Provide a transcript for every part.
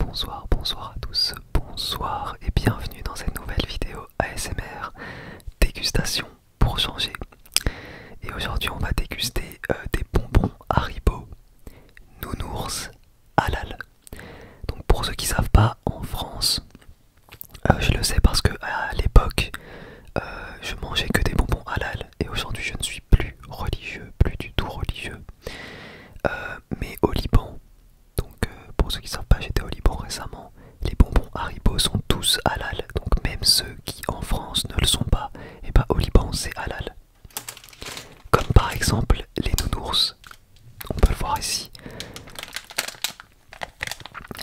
bonsoir à tous, bonsoir et bienvenue dans cette nouvelle vidéo ASMR dégustation pour changer. Et aujourd'hui on va déguster des bonbons Haribo Nounours halal. Donc pour ceux qui savent pas, en France, je le sais parce que à l'époque je mangeais que des bonbons halal et aujourd'hui je ne suis plus religieux, plus du tout religieux. Mais au Liban, pour ceux qui ne savent pas, j'étais au Liban récemment. Les bonbons Haribo sont tous halal, donc même ceux qui en France ne le sont pas, et bah au Liban c'est halal. Comme par exemple les nounours, on peut le voir ici.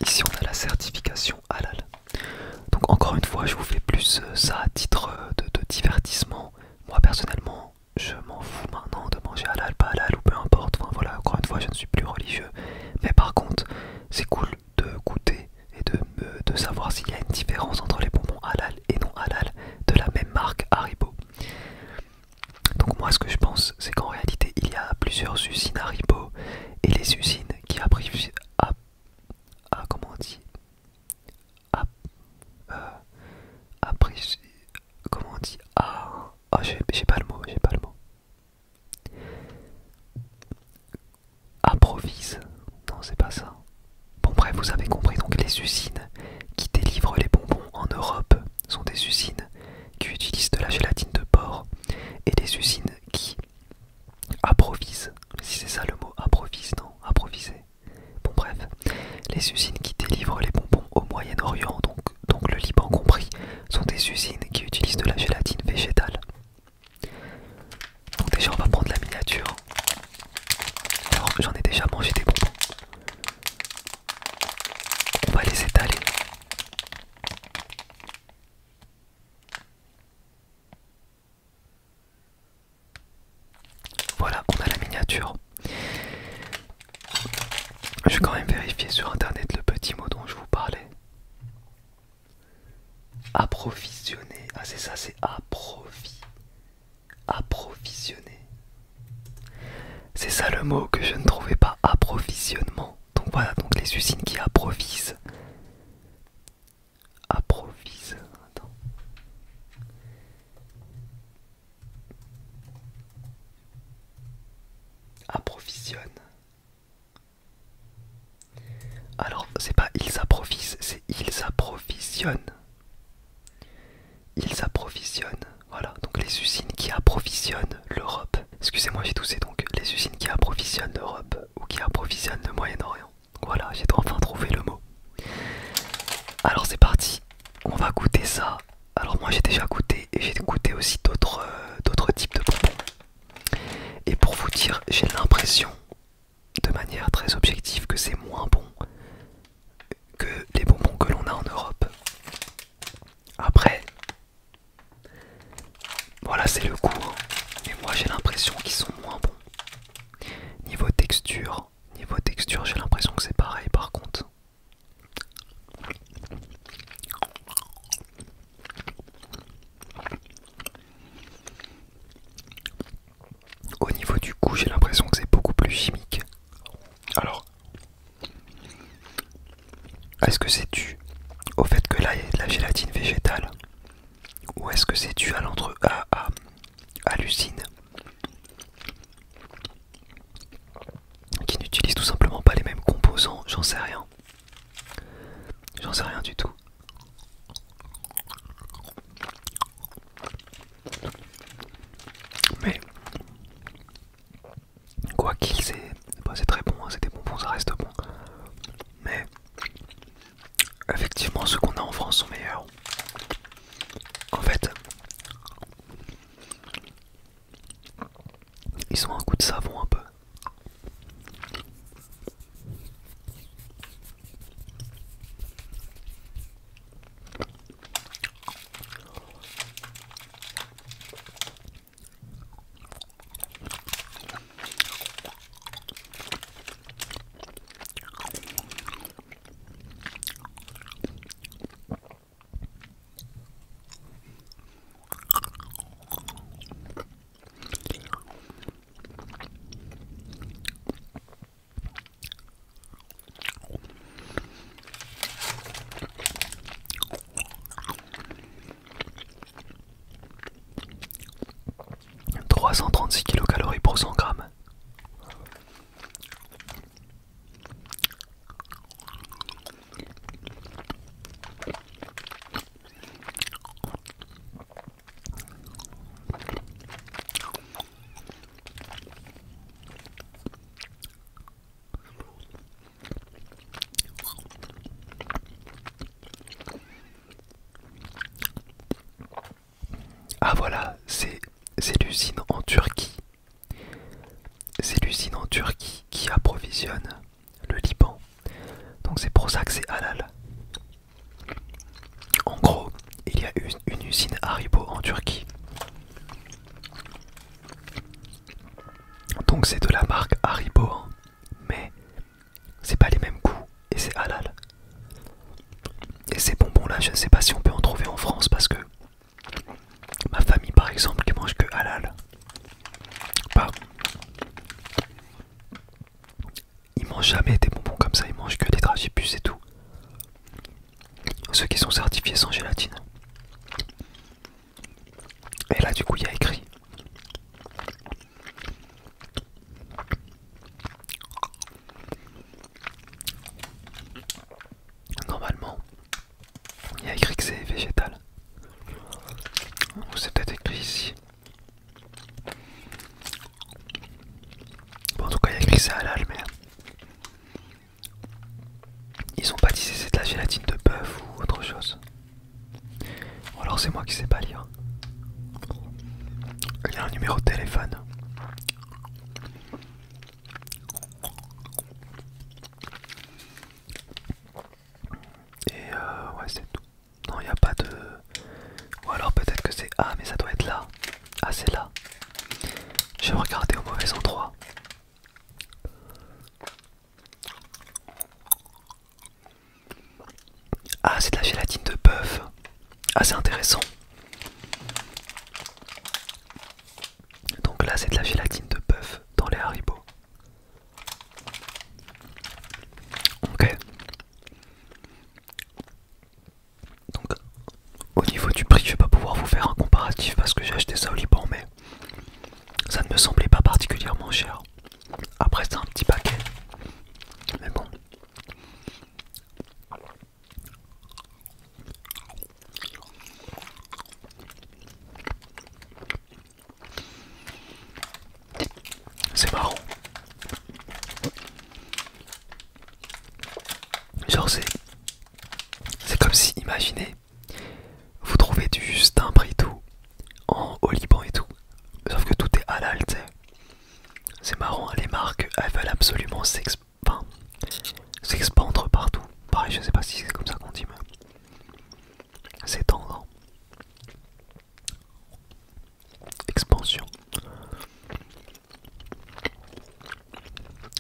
Ici on a la certification halal. Donc encore une fois, je vous fais plus ça à titre de divertissement. Moi personnellement, je m'en fous maintenant de manger halal, pas halal ou peu importe. Enfin voilà, encore une fois, je ne suis plus religieux. Mais par contre, c'est cool de goûter et de savoir s'il y a une différence entre les bonbons halal et non halal de la même marque Haribo. Donc moi ce que je pense, c'est qu'en réalité il y a plusieurs usines Haribo et les usines qui comment on dit comment on dit j'ai pas le mot, approvise, non c'est pas ça. Bon bref, vous avez compris, donc les usines qui délivrent les bonbons en Europe sont des usines qui utilisent de la gélatine de porc et des usines qui approvisent, si c'est ça le mot, approvise, non, approviser. Bon bref, les usines qui délivrent les bonbons au Moyen-Orient, donc le Liban compris, sont des usines qui utilisent de la gélatine végétale. Donc déjà on va prendre la miniature. Alors j'en ai déjà mangé des bonbons. On va les étaler. Voilà, on a la miniature. Je vais quand même vérifier sur internet le petit mot dont je vous parlais. Approvisionner. Ah c'est ça, c'est approvisionner. C'est ça le mot que je ne trouvais pas, approvisionnement. Donc voilà, donc les usines qui approvisent. Attends. Approvisionne. Alors c'est pas ils approvisent, c'est ils approvisionnent. Ils approvisionnent. Voilà, donc les usines qui approvisionnent l'Europe. Excusez-moi, j'ai toussé, donc les usines qui approvisionnent l'Europe ou qui approvisionnent le Moyen-Orient. Voilà, j'ai enfin trouvé le mot. Alors c'est parti, on va goûter ça. Alors moi j'ai déjà goûté et j'ai goûté aussi d'autres types de bonbons. Et pour vous dire, j'ai l'impression, de manière très objective, que c'est moins bon que les bonbons que l'on a en Europe. Après, voilà, c'est le goût, hein. Mais moi j'ai l'impression qu'ils sont moins bons. Niveau texture, j'ai l'impression que c'est pareil par contre. Au niveau du goût, j'ai l'impression que c'est beaucoup plus chimique. Alors, est-ce que c'est dû au fait que là il y a de la gélatine végétale, ou est-ce que c'est dû à l'usine qui n'utilise tout simplement pas les mêmes composants? J'en sais rien. J'en sais rien du tout. Mais quoi qu'il, c'est très bon, hein, c'est des bonbons, ça reste bon. Mais effectivement, ceux qu'on a en France sont meilleurs. En fait, ils ont un goût de savon un peu. Ah voilà, c'est l'usine en Turquie. C'est l'usine en Turquie qui approvisionne le Liban. Donc c'est pour ça que c'est halal. En gros, il y a une usine Haribo en Turquie. Donc c'est de la marque Haribo, hein. Mais c'est pas les mêmes goûts et c'est halal. Et ces bonbons là, je ne sais pas si on peut en trouver en France parce que ma famille par exemple qui mange que halal, bah, ils mangent jamais des bonbons comme ça, ils mangent que les dragibus et tout. Ceux qui sont certifiés sans gélatine. Et là du coup il y a écrit normalement il y a écrit que c'est végétal. Ou c'est peut-être écrit ici. Bon, en tout cas il y a écrit que c'est halal, mais ils ont pas dit si c'est de la gélatine de bœuf ou autre chose. Ou alors c'est moi qui sais pas lire. Il y a un numéro de téléphone. Et ouais c'est tout. Non, il n'y a pas de... Ou alors peut-être que c'est... Ah mais ça doit être là. Ah c'est là. J'ai regardé au mauvais endroit. Ah c'est de la gélatine de bœuf. Ah c'est intéressant. Donc là c'est de la gélatine de bœuf dans les Haribo. Ok. Donc au niveau du prix je vais pas pouvoir vous faire un comparatif parce que j'ai acheté ça au Liban, mais ça ne me semblait pas particulièrement cher. Après c'est un petit paquet. Mais bon. C'est marrant. Genre c'est comme si, imaginez, vous trouvez du juste un prix tout au Liban et tout. Sauf que tout est halal, tu sais. C'est marrant, hein, les marques, elles veulent absolument s'expandre partout. Pareil, je sais pas si c'est comme ça qu'on dit, mais s'étendre. Expansion.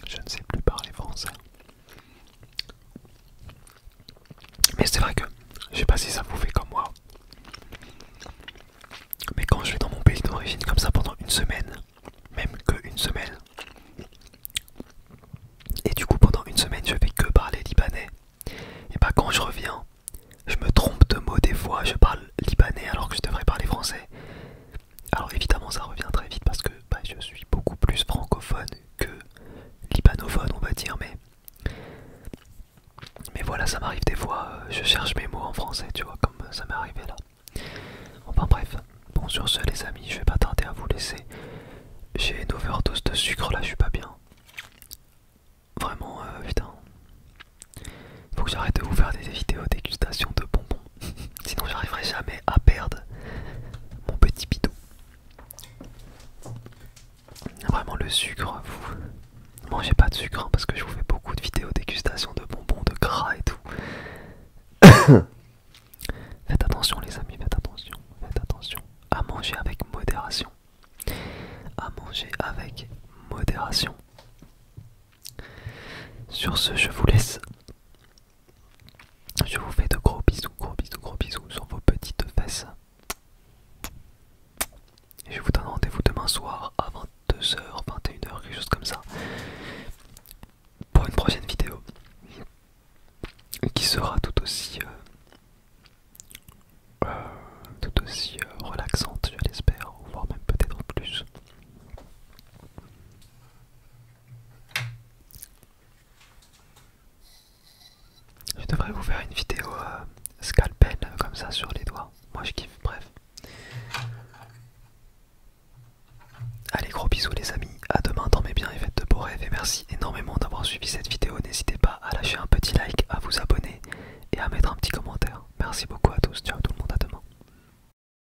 Je ne sais plus parler français. Mais c'est vrai que, je sais pas si ça vous fait comme moi, mais quand je vais dans mon pays d'origine comme ça pendant une semaine, même que une semaine, et du coup pendant une semaine je fais que parler libanais, et bah quand je reviens, je me trompe de mots des fois, je parle libanais alors que je devrais parler français. Alors évidemment ça revient très vite parce que bah, je suis beaucoup plus francophone que libanophone on va dire, mais voilà, ça m'arrive des fois, je cherche mes mots en français, tu vois, comme ça m'est arrivé là. Enfin bref, bon sur ce les amis, je vais pas tarder à vous laisser. J'ai une overdose de sucre là, je suis pas bien. Vraiment, putain. Faut que j'arrête de vous faire des vidéos dégustation de bonbons. Sinon j'arriverai jamais à perdre mon petit bidou. Vraiment le sucre, vous mangez pas de sucre hein, parce que je vous fais beaucoup de vidéos dégustation de bonbons, de gras et tout. Faites attention les amis, faites attention à manger avec modération. À manger avec modération. Sur ce, je vous laisse. Je vous fais de gros bisous, gros bisous sur vos petites fesses. Et je vous donne rendez-vous demain soir à 22h, 21h, quelque chose comme ça. Pour une prochaine vidéo. Qui sera tout aussi relaxante, je l'espère, voire même peut-être plus. Je devrais vous faire une vidéo scalpel comme ça sur les doigts. Moi je kiffe, bref. Allez, gros bisous les amis, à demain, dormez bien et faites de beaux rêves. Et merci énormément d'avoir suivi cette vidéo. N'hésitez